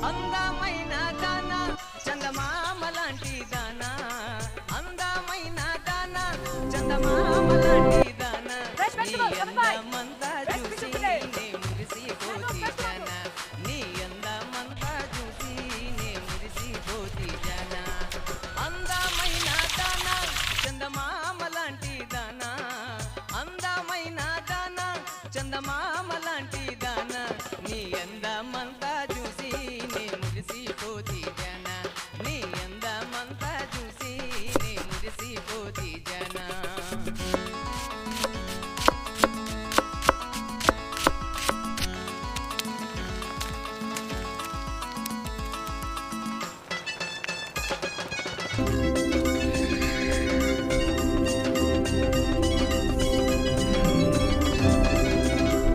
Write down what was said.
అందమైన దానా చందమామ లాంటి దానా అందమైన దానా చందమామ లాంటి దానా నీ అందమంతా చూసి నే మురిసిపోతి జానా నీ అందమంతా చూసి నే మురిసిపోతి జానా అందమైన దానా చందమామ లాంటి దానా అందమైన దానా చందమామ లాంటి దానా నీ అందమంతా చూసి